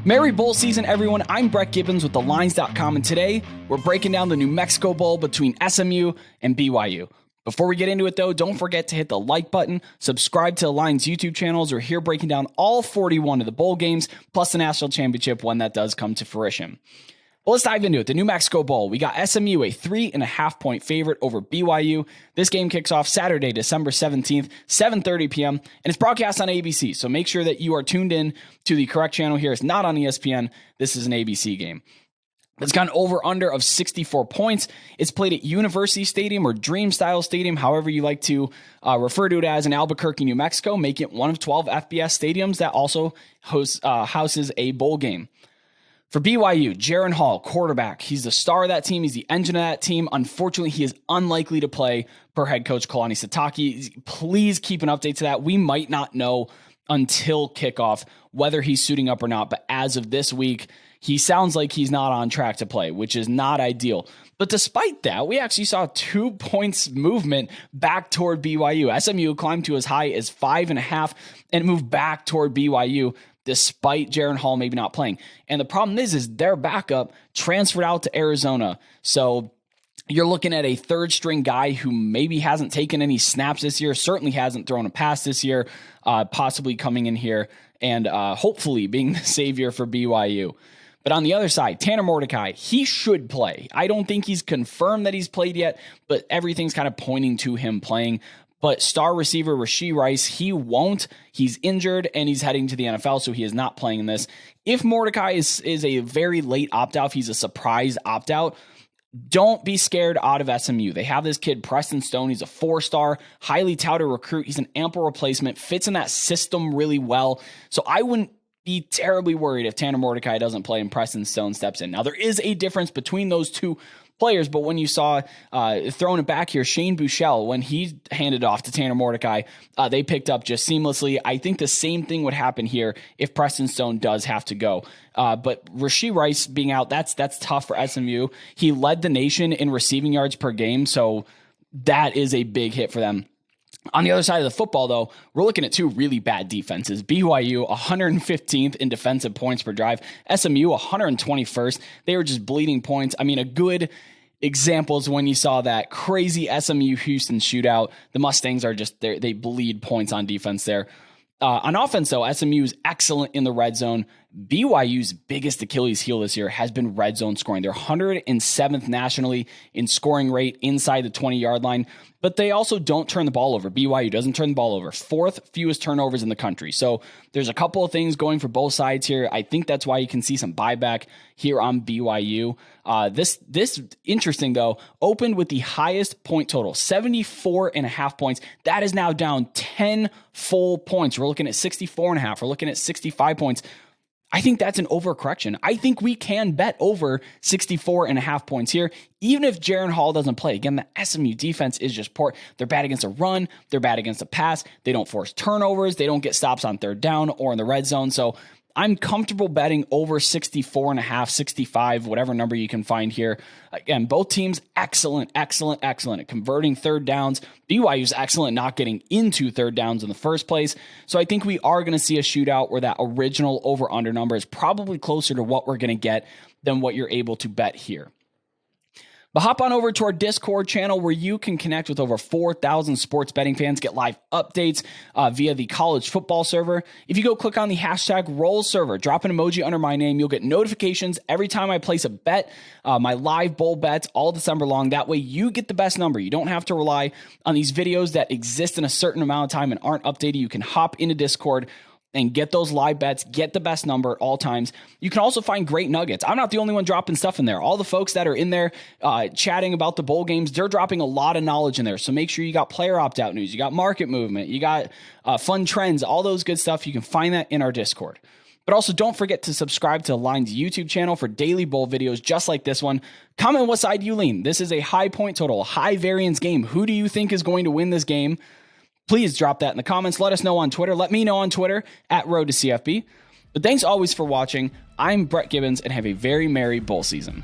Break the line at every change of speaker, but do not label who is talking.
Merry Bowl season, everyone. I'm Brett Gibbons with thelines.com, and today we're breaking down the New Mexico Bowl between SMU and BYU. Before we get into it, though, don't forget to hit the like button, subscribe to the Lines YouTube channels. We're here breaking down all 41 of the bowl games, plus the national championship when that does come to fruition. Well, let's dive into it. The New Mexico Bowl. We got SMU a 3.5 point favorite over BYU. This game kicks off Saturday, December 17th, 7:30 p.m., and it's broadcast on ABC. So make sure that you are tuned in to the correct channel here. It's not on ESPN. This is an ABC game. It's got an over-under of 64 points. It's played at University Stadium or Dream Style Stadium, however you like to refer to it as, in Albuquerque, New Mexico, making it one of 12 FBS stadiums that also houses a bowl game. For BYU, Jaren Hall, quarterback. He's the star of that team. He's the engine of that team. Unfortunately, he is unlikely to play per head coach Kalani Sitake. Please keep an update to that. We might not know until kickoff whether he's suiting up or not, but as of this week, he sounds like he's not on track to play, which is not ideal. But despite that, we actually saw 2 points movement back toward BYU. SMU climbed to as high as 5.5 and moved back toward BYU, despite Jaren Hall maybe not playing. And the problem is their backup transferred out to Arizona. So you're looking at a third string guy who maybe hasn't taken any snaps this year, certainly hasn't thrown a pass this year, possibly coming in here and hopefully being the savior for BYU. But on the other side, Tanner Mordecai, he should play. I don't think he's confirmed that he's played yet, but everything's kind of pointing to him playing. But star receiver Rashee Rice, he won't. He's injured and he's heading to the NFL, so he is not playing in this. If Mordecai is a very late opt-out, if he's a surprise opt-out, don't be scared out of SMU. They have this kid, Preston Stone. He's a 4-star, highly touted recruit. He's an ample replacement, fits in that system really well. So I wouldn't be terribly worried if Tanner Mordecai doesn't play and Preston Stone steps in. Now, there is a difference between those two players, but when you saw throwing it back here, Shane Buechele, when he handed off to Tanner Mordecai, they picked up just seamlessly. I think the same thing would happen here if Preston Stone does have to go. But Rashee Rice being out, that's tough for SMU. He led the nation in receiving yards per game, so that is a big hit for them. On the other side of the football, though, we're looking at two really bad defenses. BYU, 115th in defensive points per drive. SMU, 121st. They were just bleeding points. I mean, a good example is when you saw that crazy SMU-Houston shootout. The Mustangs are just, they bleed points on defense there. On offense, though, SMU is excellent in the red zone. BYU's biggest Achilles heel this year has been red zone scoring. They're 107th nationally in scoring rate inside the 20-yard line, but they also don't turn the ball over. BYU doesn't turn the ball over. 4th fewest turnovers in the country. So there's a couple of things going for both sides here. I think that's why you can see some buyback here on BYU. This interesting, though, opened with the highest point total, 74.5 points. That is now down 10 full points. We're looking at 64.5. We're looking at 65 points. I think that's an overcorrection. I think we can bet over 64.5 points here, even if Jaren Hall doesn't play. Again, the SMU defense is just poor. They're bad against a run. They're bad against a pass. They don't force turnovers. They don't get stops on third down or in the red zone. So I'm comfortable betting over 64.5, 65, whatever number you can find here. Again, both teams excellent at converting third downs. BYU's excellent not getting into third downs in the first place. So I think we are going to see a shootout where that original over-under number is probably closer to what we're going to get than what you're able to bet here. But hop on over to our Discord channel where you can connect with over 4,000 sports betting fans, get live updates via the college football server. If you go click on the hashtag roll server, drop an emoji under my name, you'll get notifications every time I place a bet, my live bowl bets all December long. That way you get the best number. You don't have to rely on these videos that exist in a certain amount of time and aren't updated. You can hop into Discord and get those live bets, get the best number at all times. You can also find great nuggets. I'm not the only one dropping stuff in there. All the folks that are in there chatting about the bowl games, they're dropping a lot of knowledge in there. So make sure you got player opt-out news, you got market movement, you got fun trends, all those good stuff. You can find that in our Discord. But also don't forget to subscribe to the Lines YouTube channel for daily bowl videos just like this one. Comment what side you lean. This is a high point total, high variance game. Who do you think is going to win this game? Please drop that in the comments. Let us know on Twitter. Let me know on Twitter at Road to CFB. But thanks always for watching. I'm Brett Gibbons and have a very merry bowl season.